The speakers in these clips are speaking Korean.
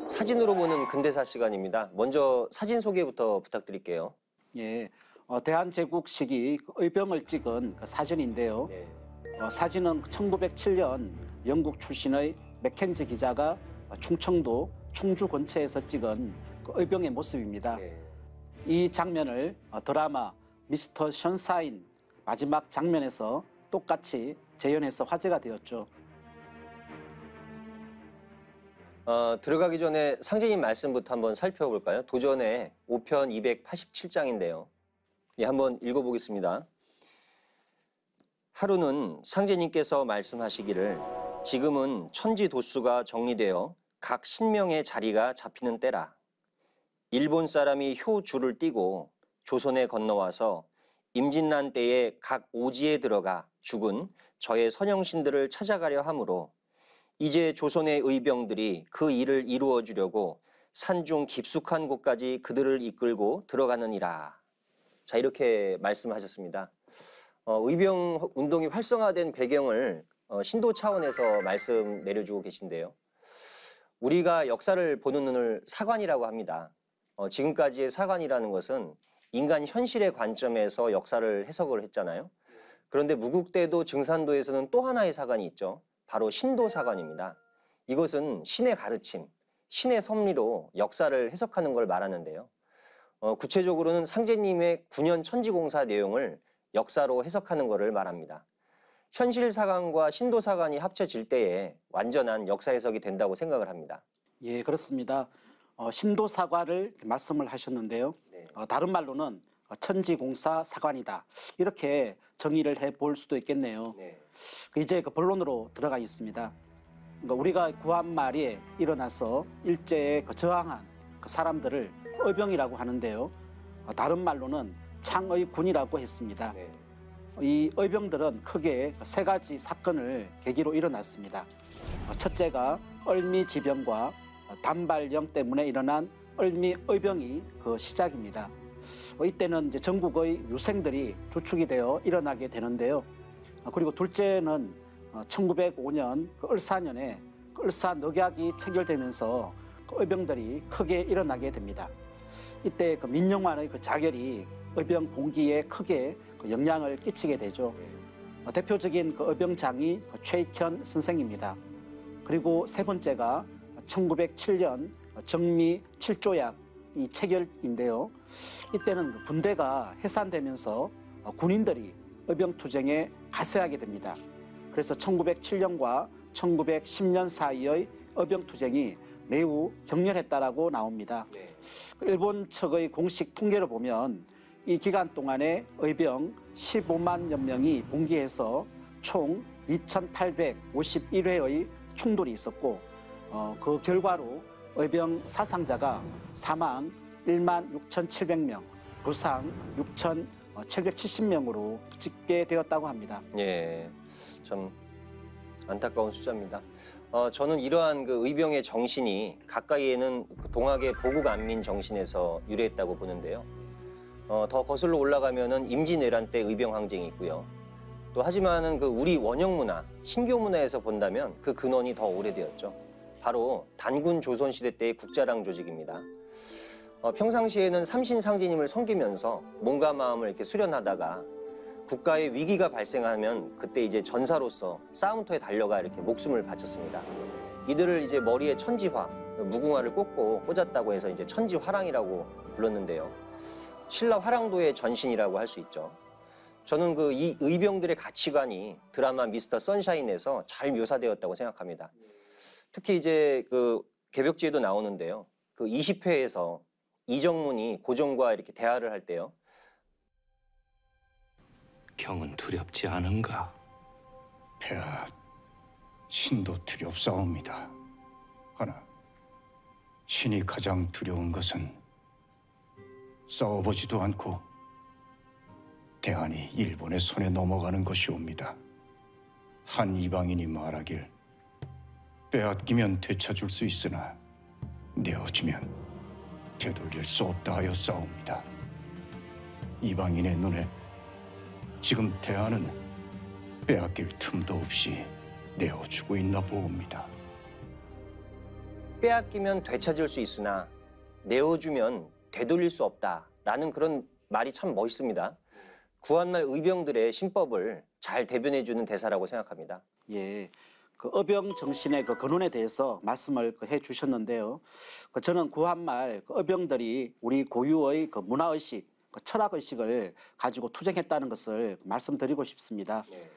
사진으로 보는 근대사 시간입니다. 먼저 사진 소개부터 부탁드릴게요. 예, 대한제국 시기 의병을 찍은 그 사진인데요. 네. 사진은 1907년 영국 출신의 맥켄지 기자가 충청도 충주 근처에서 찍은 그 의병의 모습입니다. 네. 이 장면을 드라마 미스터 션샤인 마지막 장면에서 똑같이 재현해서 화제가 되었죠. 들어가기 전에 상진님 말씀부터 한번 살펴볼까요? 도전의 5편 287장인데요. 예, 한번 읽어보겠습니다. 하루는 상제님께서 말씀하시기를 지금은 천지 도수가 정리되어 각 신명의 자리가 잡히는 때라. 일본 사람이 효줄을 띠고 조선에 건너와서 임진란 때에 각 오지에 들어가 죽은 저의 선영신들을 찾아가려 하므로 이제 조선의 의병들이 그 일을 이루어 주려고 산중 깊숙한 곳까지 그들을 이끌고 들어가느니라. 자, 이렇게 말씀하셨습니다. 의병 운동이 활성화된 배경을 신도 차원에서 말씀 내려주고 계신데요. 우리가 역사를 보는 눈을 사관이라고 합니다. 지금까지의 사관이라는 것은 인간 현실의 관점에서 역사를 해석을 했잖아요. 그런데 무국대도 증산도에서는 또 하나의 사관이 있죠. 바로 신도사관입니다. 이것은 신의 가르침, 신의 섭리로 역사를 해석하는 걸 말하는데요. 구체적으로는 상제님의 9년 천지공사 내용을 역사로 해석하는 것을 말합니다. 현실사관과 신도사관이 합쳐질 때에 완전한 역사 해석이 된다고 생각을 합니다. 예, 그렇습니다. 신도사관을 말씀을 하셨는데요. 네. 다른 말로는 천지공사 사관이다. 이렇게 정의를 해볼 수도 있겠네요. 네. 이제 그 본론으로 들어가 있습니다. 그러니까 우리가 구한말에 일어나서 일제에 저항한 그 사람들을 의병이라고 하는데요. 다른 말로는 창의군이라고 했습니다. 네. 이 의병들은 크게 세 가지 사건을 계기로 일어났습니다. 첫째가 을미지병과 단발령 때문에 일어난 을미의병이 그 시작입니다. 이때는 이제 전국의 유생들이 주축이 되어 일어나게 되는데요. 그리고 둘째는 1905년 그 을사년에 그 을사늑약이 체결되면서 그 의병들이 크게 일어나게 됩니다. 이때 그 민영환의 그 자결이 의병 봉기에 크게 그 영향을 끼치게 되죠. 대표적인 그 의병장이 그 최익현 선생입니다. 그리고 세 번째가 1907년 정미 7조약 이 체결인데요. 이때는 그 군대가 해산되면서 군인들이 의병투쟁에 가세하게 됩니다. 그래서 1907년과 1910년 사이의 의병투쟁이 매우 격렬했다라고 나옵니다. 네. 일본 측의 공식 통계를 보면 이 기간 동안에 의병 15만여 명이 봉기해서 총 2,851회의 충돌이 있었고 그 결과로 의병 사상자가 사망 16,700명, 부상 6,770명으로 집계되었다고 합니다. 예, 참 안타까운 숫자입니다. 저는 이러한 그 의병의 정신이 가까이에는 동학의 보국안민 정신에서 유래했다고 보는데요. 더 거슬러 올라가면은 임진왜란 때 의병 항쟁이 있고요. 또 하지만은 그 우리 원형 문화, 신교 문화에서 본다면 그 근원이 더 오래되었죠. 바로 단군 조선 시대 때의 국자랑 조직입니다. 평상시에는 삼신상제님을 섬기면서 몸과 마음을 이렇게 수련하다가 국가의 위기가 발생하면 그때 이제 전사로서 싸움터에 달려가 이렇게 목숨을 바쳤습니다. 이들을 이제 머리에 천지화, 무궁화를 꽂았다고 해서 이제 천지화랑이라고 불렀는데요. 신라 화랑도의 전신이라고 할 수 있죠. 저는 그 이 의병들의 가치관이 드라마 미스터 선샤인에서 잘 묘사되었다고 생각합니다. 특히 이제 그 개벽지에도 나오는데요. 그 20회에서 이정문이 고종과 이렇게 대화를 할 때요. 경은 두렵지 않은가? 폐하, 신도 두렵사옵니다. 하나, 신이 가장 두려운 것은 싸워보지도 않고 대한이 일본의 손에 넘어가는 것이옵니다. 한 이방인이 말하길 빼앗기면 되찾을 수 있으나 내어주면 되돌릴 수 없다 하여 싸웁니다. 이방인의 눈에 지금 대한은 빼앗길 틈도 없이 내어주고 있나 보옵니다. 빼앗기면 되찾을 수 있으나 내어주면 되돌릴 수 없다라는 그런 말이 참 멋있습니다. 구한말 의병들의 신법을 잘 대변해주는 대사라고 생각합니다. 예, 그 의병 정신의 그 근원에 대해서 말씀을 해주셨는데요. 저는 구한말 의병들이 우리 고유의 그 문화의식, 그 철학의식을 가지고 투쟁했다는 것을 말씀드리고 싶습니다. 네.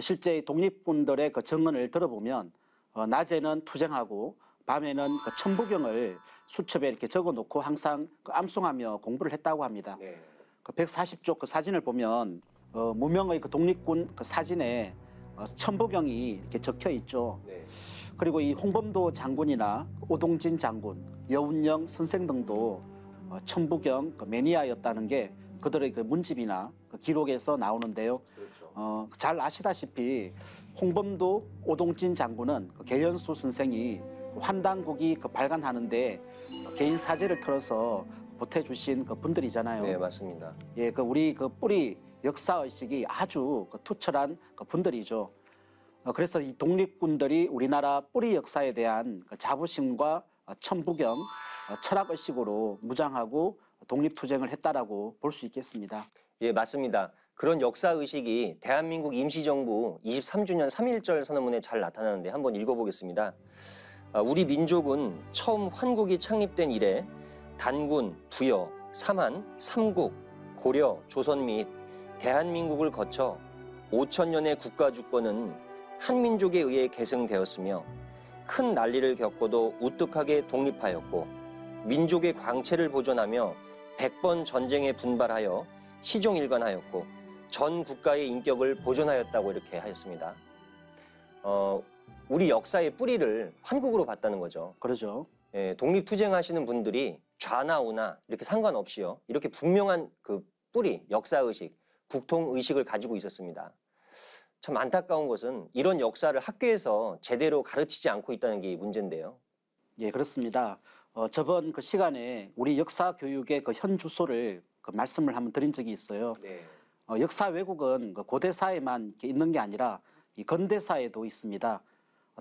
실제 독립군들의 그 증언을 들어보면 낮에는 투쟁하고 밤에는 그 천부경을 수첩에 이렇게 적어놓고 항상 그 암송하며 공부를 했다고 합니다. 네. 그 140쪽 그 사진을 보면 무명의 그 독립군 그 사진에 천부경이 이렇게 적혀 있죠. 네. 그리고 이 홍범도 장군이나 오동진 장군, 여운영 선생 등도 천부경 그 매니아였다는 게 그들의 그 문집이나 그 기록에서 나오는데요. 그렇죠. 잘 아시다시피 홍범도, 오동진 장군은 그 계연수 선생이 환단국이 그 발간하는데 개인 사제를 털어서 보태주신 그 분들이잖아요. 네, 맞습니다. 예, 그 우리 그 뿌리 역사 의식이 아주 그 투철한 그 분들이죠. 그래서 이 독립군들이 우리나라 뿌리 역사에 대한 그 자부심과 천부경, 철학 의식으로 무장하고 독립투쟁을 했다라고 볼 수 있겠습니다. 예, 맞습니다. 그런 역사 의식이 대한민국 임시정부 23주년 3.1절 선언문에 잘 나타나는데 한번 읽어보겠습니다. 우리 민족은 처음 환국이 창립된 이래 단군, 부여, 삼한, 삼국, 고려, 조선 및 대한민국을 거쳐 5천년의 국가 주권은 한 민족에 의해 계승되었으며 큰 난리를 겪고도 우뚝하게 독립하였고 민족의 광채를 보존하며 100번 전쟁에 분발하여 시종일관하였고 전 국가의 인격을 보존하였다고 이렇게 하였습니다. 우리 역사의 뿌리를 환국으로 봤다는 거죠. 그러죠. 예, 독립투쟁하시는 분들이 좌나 우나 이렇게 상관없이요. 이렇게 분명한 그 뿌리, 역사의식, 국통의식을 가지고 있었습니다. 참 안타까운 것은 이런 역사를 학교에서 제대로 가르치지 않고 있다는 게 문제인데요. 예, 그렇습니다. 저번 그 시간에 우리 역사 교육의 그 현 주소를 그 말씀을 한번 드린 적이 있어요. 네. 역사 왜곡은 그 고대사에만 이렇게 있는 게 아니라 이 근대사에도 있습니다.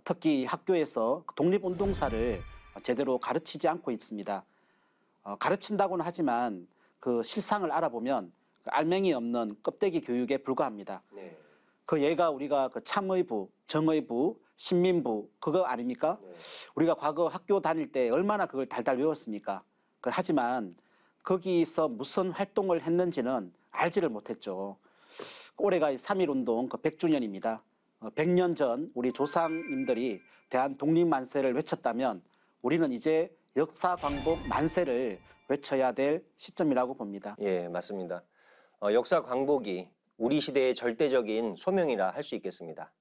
특히 학교에서 독립운동사를 제대로 가르치지 않고 있습니다. 가르친다고는 하지만 그 실상을 알아보면 그 알맹이 없는 껍데기 교육에 불과합니다. 네. 그 예가 우리가 그 참의부, 정의부, 신민부 그거 아닙니까? 네. 우리가 과거 학교 다닐 때 얼마나 그걸 달달 외웠습니까? 하지만 거기서 무슨 활동을 했는지는 알지를 못했죠. 올해가 3.1운동 그 100주년입니다. 100년 전 우리 조상님들이 대한 독립만세를 외쳤다면 우리는 이제 역사 광복 만세를 외쳐야 될 시점이라고 봅니다. 예, 맞습니다. 역사 광복이 우리 시대의 절대적인 소명이라 할 수 있겠습니다.